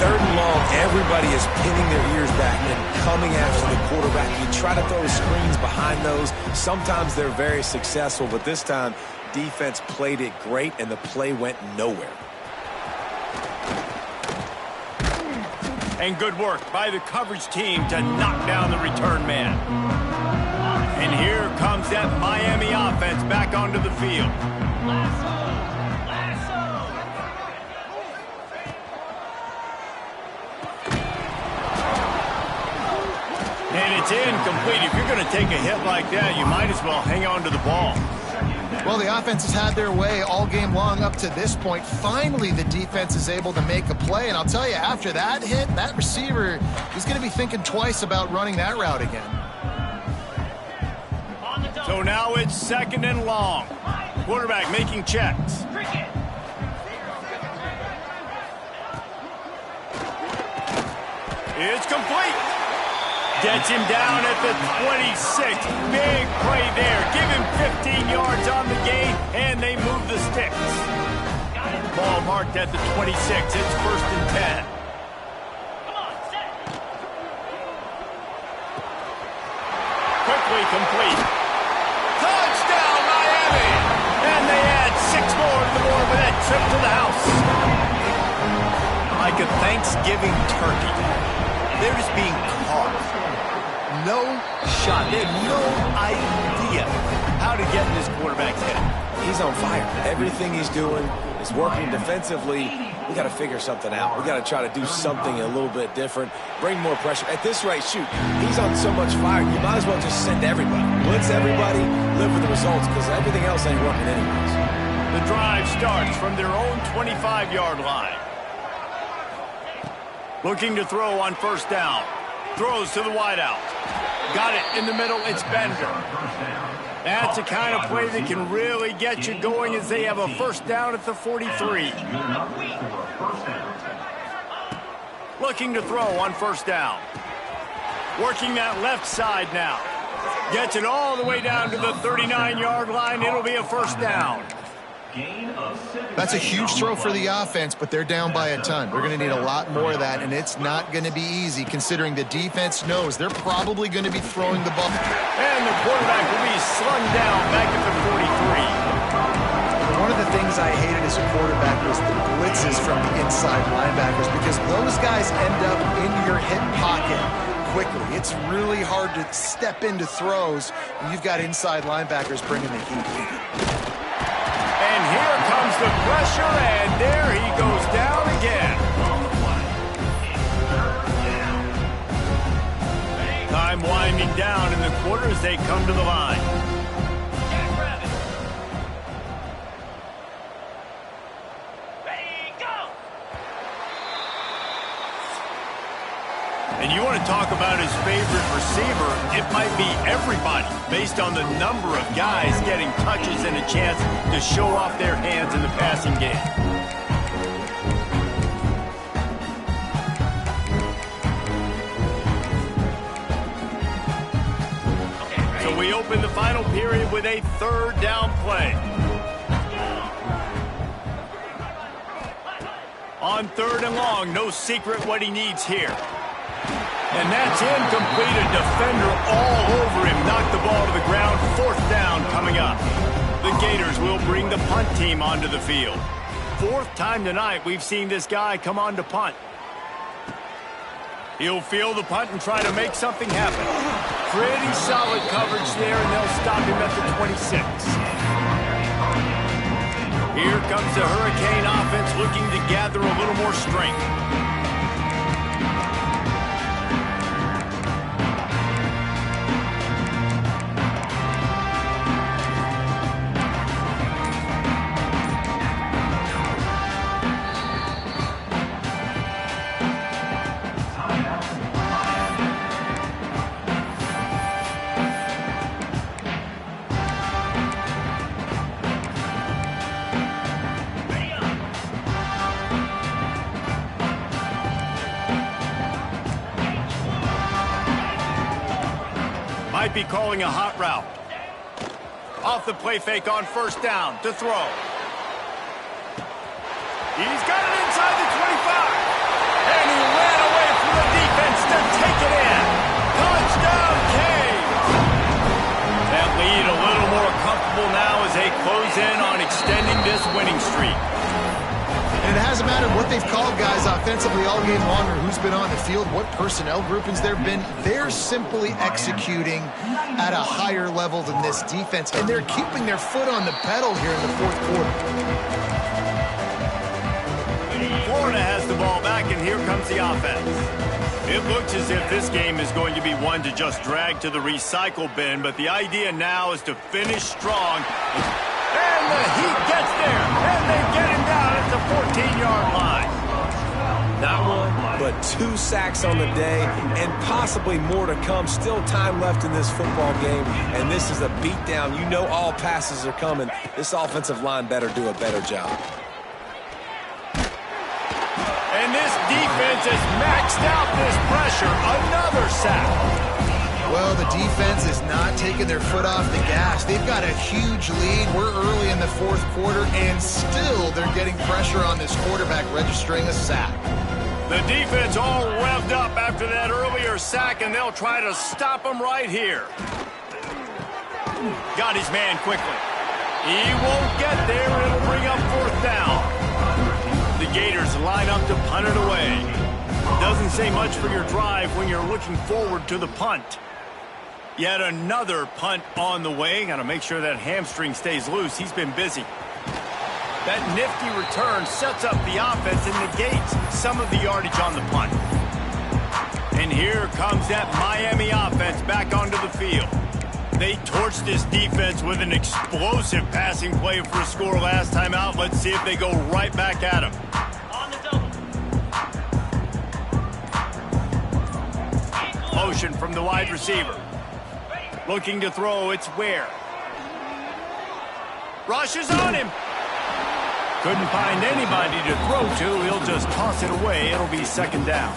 Speaker 2: 3rd and long, everybody is pinning their ears back and coming after the quarterback. You try to throw screens behind those. Sometimes they're very successful, but this time, defense played it great, and the play went nowhere.
Speaker 1: And good work by the coverage team to knock down the return man. And here comes that Miami offense back onto the field. And it's incomplete. If you're going to take a hit like that, you might as well hang on to the ball.
Speaker 3: Well, the offense has had their way all game long up to this point. Finally, the defense is able to make a play. And I'll tell you, after that hit, that receiver is going to be thinking twice about running that route again.
Speaker 1: So now it's 2nd and long. Quarterback making checks. It's complete. Gets him down at the 26. Big play there. Give him 15 yards on the game, and they move the sticks. Ball marked at the 26. It's 1st and 10. Quickly complete. Touchdown, Miami! And they add 6 more to the board with that trip to the house. Like a Thanksgiving turkey. They're just being caught. No shot. They have no idea how to get in this quarterback's head.
Speaker 2: He's on fire. Everything he's doing is working defensively. we got to figure something out. We got to try to do something a little bit different, bring more pressure. At this rate, shoot, he's on so much fire, you might as well just send everybody. Blitz everybody, live with the results, because everything else ain't working anyways.
Speaker 1: The drive starts from their own 25-yard line. Looking to throw on first down. Throws to the wideout. Got it in the middle. It's Bender. That's the kind of play that can really get you going as they have a first down at the 43. Looking to throw on first down. Working that left side now. Gets it all the way down to the 39-yard line. It'll be a first down.
Speaker 3: That's a huge throw for the offense, but they're down by a ton. They're going to need a lot more of that, and it's not going to be easy considering the defense knows they're probably going to be throwing the ball.
Speaker 1: And the quarterback will be slung down back at the 43.
Speaker 3: One of the things I hated as a quarterback was the blitzes from the inside linebackers because those guys end up in your hip pocket quickly. It's really hard to step into throws when you've got inside linebackers bringing the heat.
Speaker 1: And here comes the pressure, and there he goes down again. Time winding down in the quarter as they come to the line. And you want to talk about his favorite receiver, it might be everybody, based on the number of guys getting touches and a chance to show off their hands in the passing game. So we open the final period with a third down play. On third and long, no secret what he needs here. And that's incomplete. A defender all over him. Knocked the ball to the ground. Fourth down coming up. The Gators will bring the punt team onto the field. Fourth time tonight we've seen this guy come on to punt. He'll field the punt and try to make something happen. Pretty solid coverage there, and they'll stop him at the 26. Here comes the Hurricane offense looking to gather a little more strength. Might be calling a hot route. Off the play fake on first down to throw. He's got it inside the 25. And he ran away from the defense to take it in. Touchdown, Canes. That lead a little more comfortable now as they close in on extending this winning streak.
Speaker 3: And it hasn't mattered what they've called guys offensively all game long or who's been on the field, what personnel groupings there have been. They're simply executing at a higher level than this defense, and they're keeping their foot on the pedal here in the fourth quarter.
Speaker 1: Florida has the ball back, and here comes the offense. It looks as if this game is going to be one to just drag to the recycle bin, but the idea now is to finish strong. And the Heat gets there, and they get him down at the 14-yard line.
Speaker 2: Not one, but 2 sacks on the day, and possibly more to come. Still time left in this football game, and this is a beatdown. You know all passes are coming. This offensive line better do a better job.
Speaker 1: And this defense has maxed out this pressure. Another sack.
Speaker 3: Well, the defense is not taking their foot off the gas. They've got a huge lead. We're early in the fourth quarter, and still they're getting pressure on this quarterback, registering a sack.
Speaker 1: The defense all revved up after that earlier sack, and they'll try to stop him right here. Got his man quickly. He won't get there. It'll bring up fourth down. The Gators line up to punt it away. Doesn't say much for your drive when you're looking forward to the punt. Yet another punt on the way. Got to make sure that hamstring stays loose. He's been busy. That nifty return sets up the offense and negates some of the yardage on the punt. And here comes that Miami offense back onto the field. They torched this defense with an explosive passing play for a score last time out. Let's see if they go right back at him.
Speaker 6: On the double.
Speaker 1: Motion from the wide receiver. Looking to throw, it's Ware. Rushes on him. Couldn't find anybody to throw to. He'll just toss it away. It'll be second down.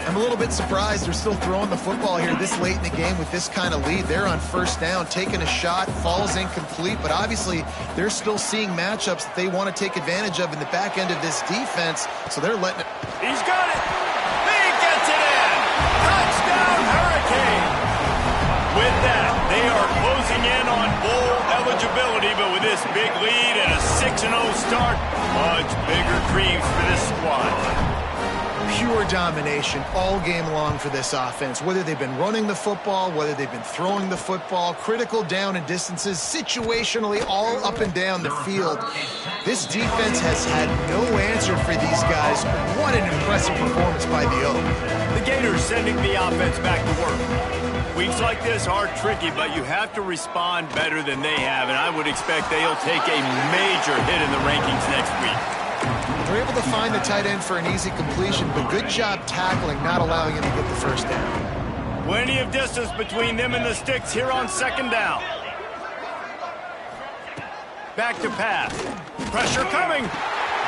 Speaker 3: I'm a little bit surprised they're still throwing the football here this late in the game with this kind of lead. They're on first down, taking a shot, falls incomplete, but obviously they're still seeing matchups that they want to take advantage of in the back end of this defense, so they're letting it.
Speaker 1: He's got it. He gets it in. Touchdown, Hurricane. With that, they are closing in on bowl eligibility, but with this big lead and a 6-0 start, much bigger dreams for this squad.
Speaker 3: Pure domination all game long for this offense. Whether they've been running the football, whether they've been throwing the football, critical down and distances, situationally all up and down the field. This defense has had no answer for these guys. What an impressive performance by the O.
Speaker 1: The Gators sending the offense back to work. Weeks like this are tricky, but you have to respond better than they have, and I would expect they'll take a major hit in the rankings next week.
Speaker 3: They're able to find the tight end for an easy completion, but good job tackling, not allowing him to get the first down.
Speaker 1: Plenty of distance between them and the sticks here on second down. Back to pass. Pressure coming.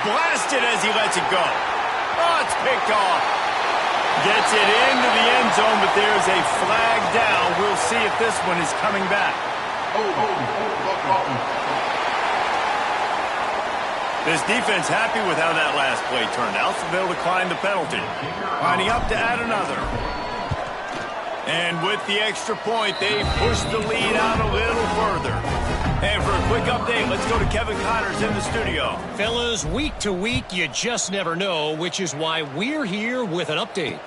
Speaker 1: Blasted as he lets it go. Oh, it's picked off. Gets it into the end zone, but there's a flag down. We'll see if this one is coming back. This defense happy with how that last play turned out, so they'll decline the penalty. Lining up to add another. And with the extra point, they push the lead out a little further. And for a quick update, let's go to Kevin Connors in the studio.
Speaker 7: Fellas, week to week, you just never know, which is why we're here with an update.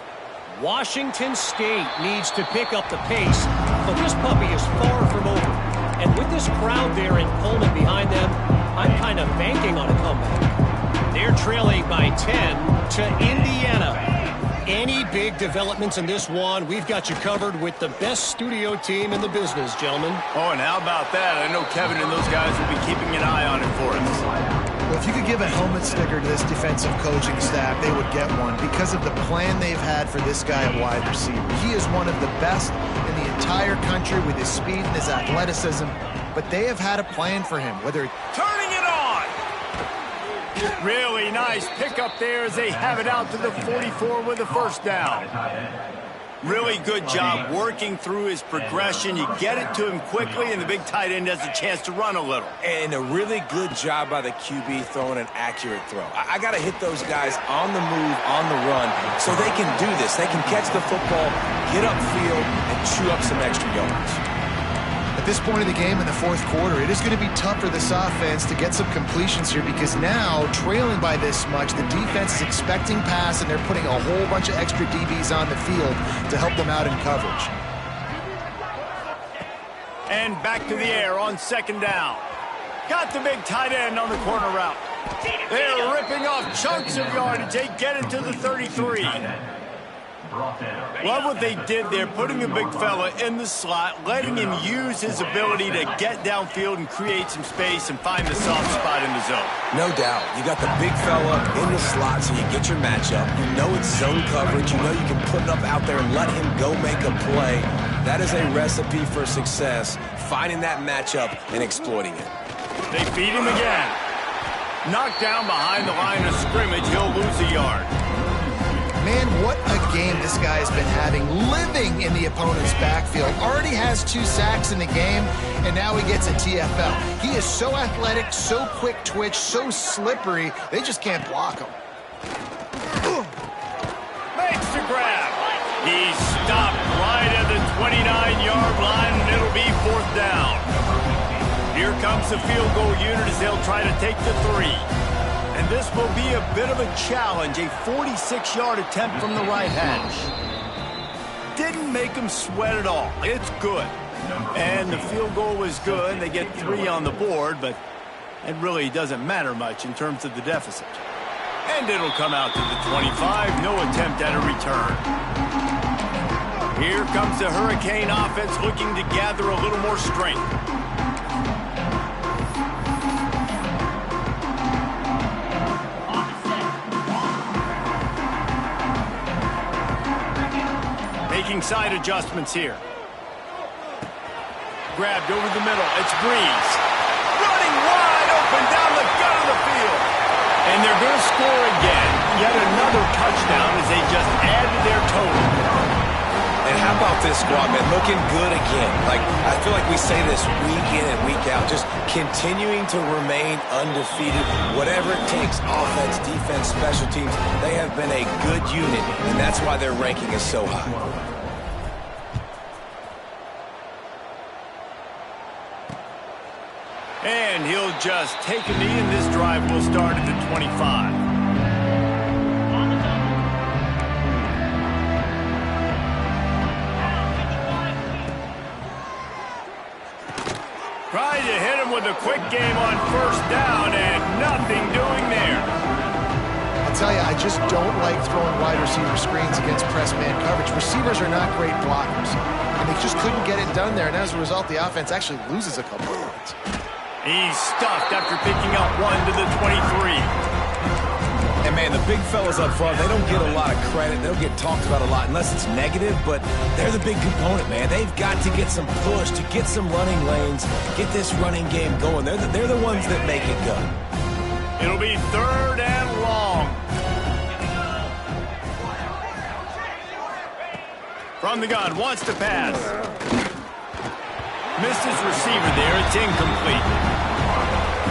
Speaker 7: Washington State needs to pick up the pace, but this puppy is far from over. And with this crowd there in Pullman behind them, I'm kind of banking on a comeback. They're trailing by 10 to Indiana. Any big developments in this one, we've got you covered with the best studio team in the business, gentlemen.
Speaker 1: Oh, and how about that? I know Kevin and those guys will be keeping an eye on it for us.
Speaker 3: Well, if you could give a helmet sticker to this defensive coaching staff, they would get one because of the plan they've had for this guy at wide receiver. He is one of the best in the entire country with his speed and his athleticism, but they have had a plan for him, whether
Speaker 1: Turning it on! Really nice pickup there as they have it out to the 44 with a first down. Really good job working through his progression. You get it to him quickly, and the big tight end has a chance to run a little.
Speaker 2: And a really good job by the QB throwing an accurate throw. I got to hit those guys on the move, on the run, so they can do this. They can catch the football, get upfield, and chew up some extra yards.
Speaker 3: At this point of the game in the fourth quarter, it is going to be tough for this offense to get some completions here because now, trailing by this much, the defense is expecting pass and they're putting a whole bunch of extra DBs on the field to help them out in coverage.
Speaker 1: And back to the air on second down. Got the big tight end on the corner route. They're ripping off chunks of yardage. They get it to the 33. Love what they did there, putting the big fella in the slot, letting him use his ability to get downfield and create some space and find the soft spot in the zone.
Speaker 2: No doubt. You got the big fella in the slot so you get your matchup. You know it's zone coverage. You know you can put it up out there and let him go make a play. That is a recipe for success, finding that matchup and exploiting it.
Speaker 1: They feed him again. Knocked down behind the line of scrimmage. He'll lose a yard.
Speaker 3: Man, what a game this guy has been having, living in the opponent's backfield. Already has 2 sacks in the game, and now he gets a TFL. He is so athletic, so quick twitch, so slippery, they just can't block him.
Speaker 1: Makes the grab. He's stopped right at the 29-yard line, and it'll be fourth down. Here comes the field goal unit as they'll try to take the 3. And this will be a bit of a challenge, a 46-yard attempt from the right hash. Didn't make him sweat at all. It's good. And the field goal was good. They get 3 on the board, but It really doesn't matter much in terms of the deficit. And it'll come out to the 25. No attempt at a return. Here comes the Hurricane offense looking to gather a little more strength. Making side adjustments here. Grabbed over the middle. It's Breeze. Running wide open down the gut of the field. And they're going to score again. Yet another touchdown as they just add to their total.
Speaker 2: And how about this squad, man? Looking good again. I feel like we say this week in and week out, just continuing to remain undefeated. Whatever it takes, offense, defense, special teams, they have been a good unit, and that's why their ranking is so high.
Speaker 1: And he'll just take a knee, and this drive will start at the 25. Trying to hit him with a quick game on first down, and nothing doing there.
Speaker 3: I'll tell you, I just don't like throwing wide receiver screens against press man coverage. Receivers are not great blockers, and they just couldn't get it done there, and as a result, the offense actually loses a couple of yards.
Speaker 1: He's stuffed after picking up one to the 23.
Speaker 2: And, man, the big fellas up front, they don't get a lot of credit. They don't get talked about a lot unless it's negative, but they're the big component, man. They've got to get some push, to get some running lanes, get this running game going. They're the ones that make it go.
Speaker 1: It'll be 3rd and long. From the gun, wants to pass. Missed his receiver there. It's incomplete.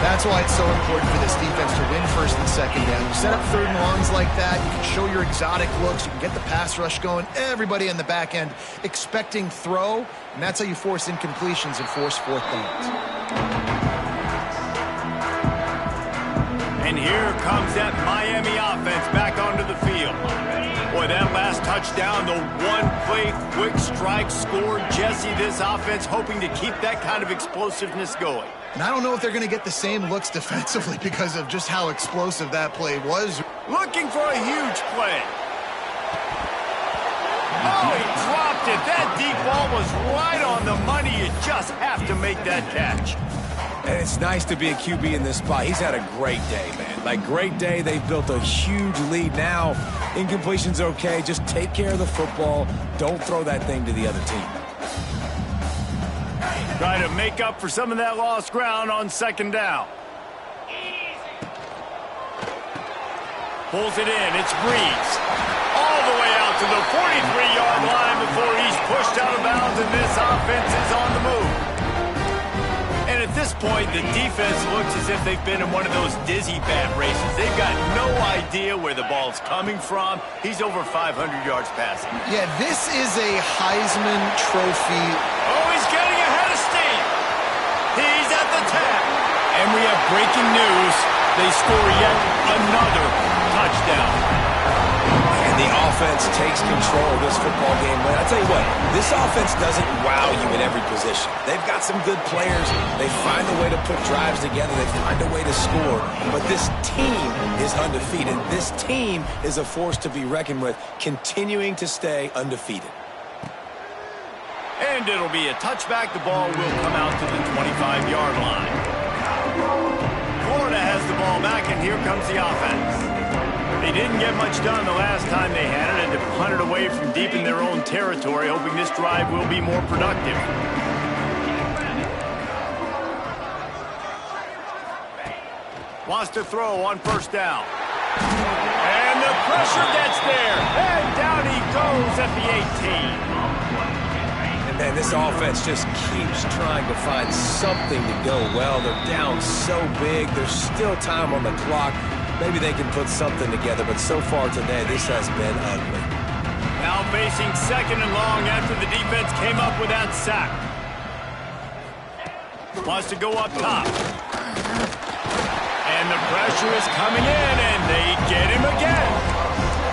Speaker 3: That's why it's so important for this defense to win 1st and 2nd down. You set up 3rd and longs like that, you can show your exotic looks, you can get the pass rush going, everybody in the back end expecting throw, and that's how you force incompletions and force 4th downs.
Speaker 1: And here comes that Miami offense back onto the field. Boy, that last touchdown, the one-play quick strike scored. Jesse, this offense hoping to keep that kind of explosiveness going.
Speaker 3: And I don't know if they're going to get the same looks defensively because of just how explosive that play was.
Speaker 1: Looking for a huge play. Oh, he dropped it. That deep ball was right on the money. You just have to make that catch.
Speaker 2: And it's nice to be a QB in this spot. He's had a great day, man. Great day. They've built a huge lead. Now, incompletion's okay. Just take care of the football. Don't throw that thing to the other team.
Speaker 1: Try to make up for some of that lost ground on 2nd down. Pulls it in. It's Breeze. All the way out to the 43-yard line before he's pushed out of bounds, and this offense is on the move. And at this point, the defense looks as if they've been in one of those dizzy bat races. They've got no idea where the ball's coming from. He's over 500 yards passing.
Speaker 3: Yeah, this is a Heisman Trophy.
Speaker 1: Oh, he's getting ahead of steam. He's at the 10. And we have breaking news. They score yet another touchdown.
Speaker 2: And the offense takes control of this football game. Man, I tell you what, this offense doesn't wow you in every position. They've got some good players. They find a way to put drives together. They find a way to score. But this team is undefeated. This team is a force to be reckoned with, continuing to stay undefeated.
Speaker 1: And it'll be a touchback. The ball will come out to the 25-yard line. Florida has the ball back, and here comes the offense. They didn't get much done the last time they had it, and to punt it away from deep in their own territory, hoping this drive will be more productive. Wants to throw on 1st down. And the pressure gets there. And down he goes at the 18.
Speaker 2: And this offense just keeps trying to find something to go well. They're down so big. There's still time on the clock. Maybe they can put something together, but so far today, this has been ugly.
Speaker 1: Now facing 2nd and long after the defense came up with that sack. Wants to go up top. And the pressure is coming in, and they get him again.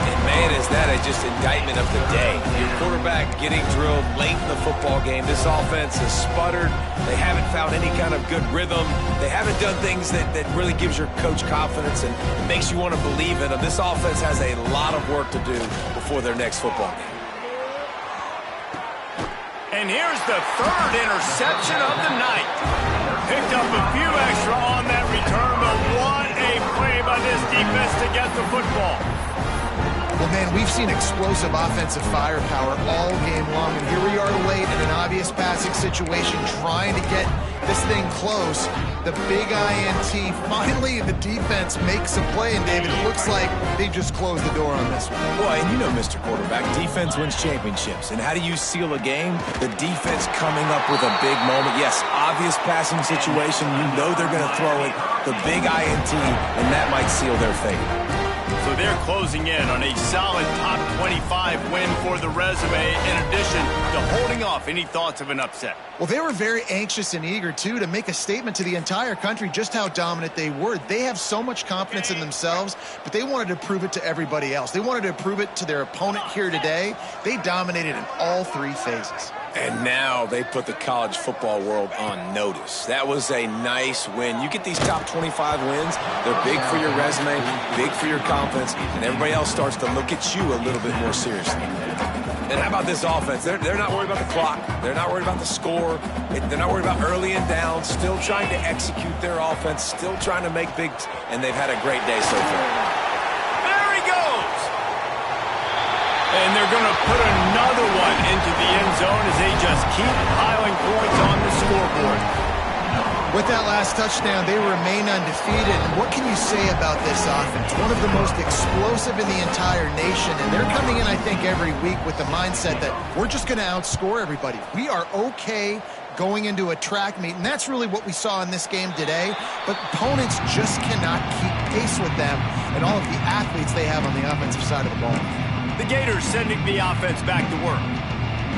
Speaker 2: And Man, is that just indictment of the day. Your quarterback getting drilled late in the football game. This offense has sputtered. They haven't found any kind of good rhythm. They haven't done things that really gives your coach confidence and makes you want to believe in them. This offense has a lot of work to do before their next football game.
Speaker 1: And here's the third interception of the night. Picked up a few extra on that return, but what a play by this defense to get the football.
Speaker 3: Well, man, we've seen explosive offensive firepower all game long, and here we are late in an obvious passing situation trying to get this thing close. The big INT, finally the defense makes a play, and David, it looks like they just closed the door on this one.
Speaker 2: Boy, and you know, Mr. Quarterback, defense wins championships. And how do you seal a game? The defense coming up with a big moment. Yes, obvious passing situation. You know they're going to throw it. The big INT, and that might seal their fate.
Speaker 1: So they're closing in on a solid top 25 win for the resume, in addition to holding off any thoughts of an upset.
Speaker 3: Well, they were very anxious and eager, too, to make a statement to the entire country just how dominant they were. They have so much confidence in themselves, but they wanted to prove it to everybody else. They wanted to prove it to their opponent here today. They dominated in all three phases.
Speaker 2: And now they put the college football world on notice. That was a nice win. You get these top 25 wins, they're big for your resume, big for your confidence, and everybody else starts to look at you a little bit more seriously. And how about this offense? They're not worried about the clock. They're not worried about the score. They're not worried about early and down. Still trying to execute their offense, still trying to make big, and they've had a great day so far.
Speaker 1: There he goes! And they're going to put another one into the end zone as they just keep piling points on the scoreboard.
Speaker 3: With that last touchdown, they remain undefeated. And what can you say about this offense? One of the most explosive in the entire nation. And they're coming in, I think, every week with the mindset that we're just going to outscore everybody. We are okay going into a track meet. And that's really what we saw in this game today. But opponents just cannot keep pace with them and all of the athletes they have on the offensive side of the ball.
Speaker 1: The Gators sending the offense back to work.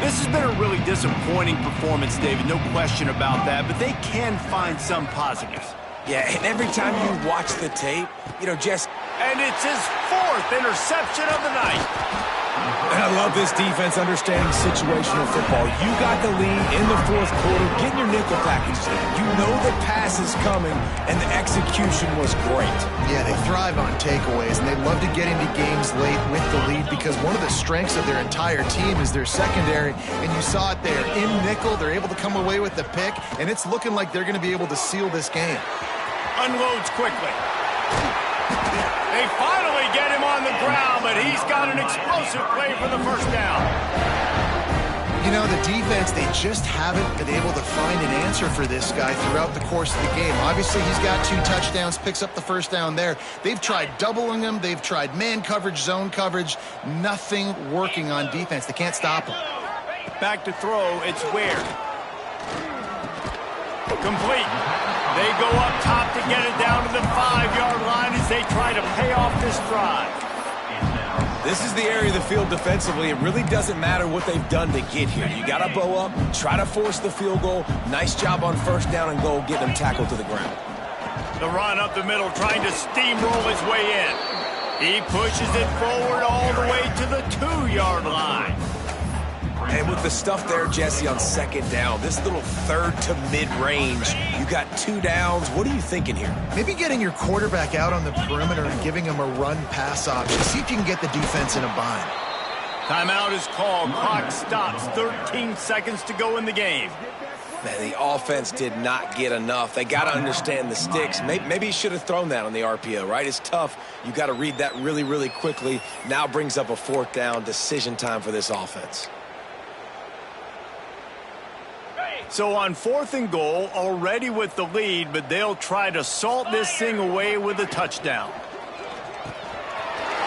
Speaker 1: This has been a really disappointing performance, David, no question about that, but they can find some positives.
Speaker 2: Yeah, and every time you watch the tape, you know, just...
Speaker 1: And it's his fourth interception of the night.
Speaker 2: And I love this defense understanding situational football. You got the lead in the fourth quarter, getting your nickel packages. You know the pass is coming, and the execution was great.
Speaker 3: Yeah, they thrive on takeaways, and they love to get into games late with the lead because one of the strengths of their entire team is their secondary, and you saw it there. In nickel, they're able to come away with the pick, and it's looking like they're going to be able to seal this game.
Speaker 1: Unloads quickly. They finally get him on the ground, but he's got an explosive play for the first down.
Speaker 3: You know, the defense, they just haven't been able to find an answer for this guy throughout the course of the game. Obviously, he's got 2 touchdowns, picks up the first down there. They've tried doubling him. They've tried man coverage, zone coverage. Nothing working on defense. They can't stop him.
Speaker 1: Back to throw, it's Ware. Complete. They go up top to get it down to the 5-yard line as they try to pay off this drive.
Speaker 2: This is the area of the field defensively. It really doesn't matter what they've done to get here. You got to bow up, try to force the field goal. Nice job on first down and goal, getting them tackled to the ground.
Speaker 1: The run up the middle, trying to steamroll his way in. He pushes it forward all the way to the 2-yard line.
Speaker 2: And with the stuff there, Jesse, on second down, this little third to mid-range, you got 2 downs. What are you thinking here?
Speaker 3: Maybe getting your quarterback out on the perimeter and giving him a run-pass option. See if you can get the defense in a bind.
Speaker 1: Timeout is called. Clock stops. 13 seconds to go in the game.
Speaker 2: Man, the offense did not get enough. They got to understand the sticks. Maybe he should have thrown that on the RPO, right? It's tough. You got to read that really, really quickly. Now brings up a 4th down, decision time for this offense.
Speaker 1: So on 4th and goal, already with the lead, but they'll try to salt this thing away with a touchdown.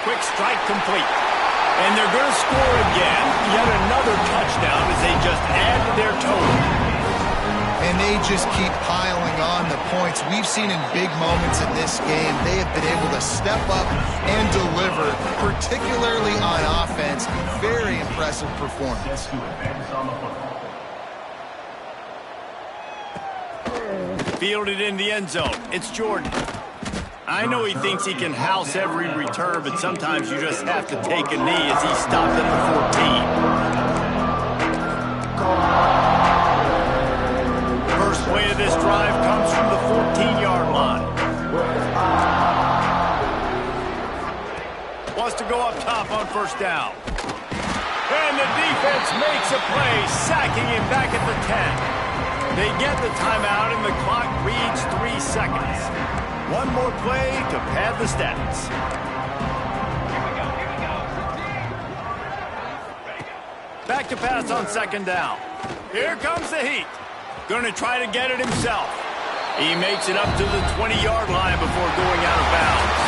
Speaker 1: Quick strike complete. And they're going to score again. Yet another touchdown as they just add to their total.
Speaker 3: And they just keep piling on the points. We've seen in big moments in this game, they have been able to step up and deliver, particularly on offense. Very impressive performance.
Speaker 1: Fielded in the end zone. It's Jordan. I know he thinks he can house every return, but sometimes you just have to take a knee as he stopped at the 14. First play of this drive comes from the 14-yard line. Wants to go up top on first down. And the defense makes a play, sacking him back at the 10. They get the timeout, and the clock reads 3 seconds. One more play to pad the stats. Back to pass on second down. Here comes the heat. Going to try to get it himself. He makes it up to the 20-yard line before going out of bounds.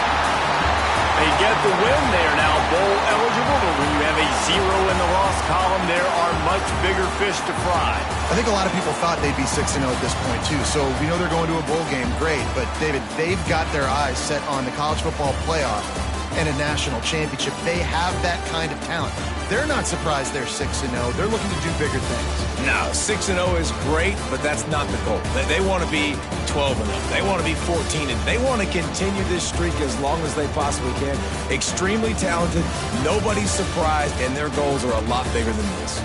Speaker 1: They get the win. They are now bowl eligible, but when you have a 0 in the loss column, there are much bigger fish to fry.
Speaker 3: I think a lot of people thought they'd be 6-0 at this point, too. So we know they're going to a bowl game. Great. But, David, they've got their eyes set on the college football playoff and a national championship. They have that kind of talent. They're not surprised they're 6-0. They're looking to do bigger things.
Speaker 2: No, 6-0 is great, but that's not the goal. They want to be 12-0. They want to be 14-0. They want to continue this streak as long as they possibly can. Extremely talented. Nobody's surprised, and their goals are a lot bigger than this.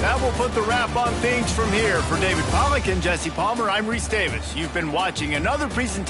Speaker 1: That will put the wrap on things from here. For David Pollack and Jesse Palmer, I'm Reese Davis. You've been watching another presentation.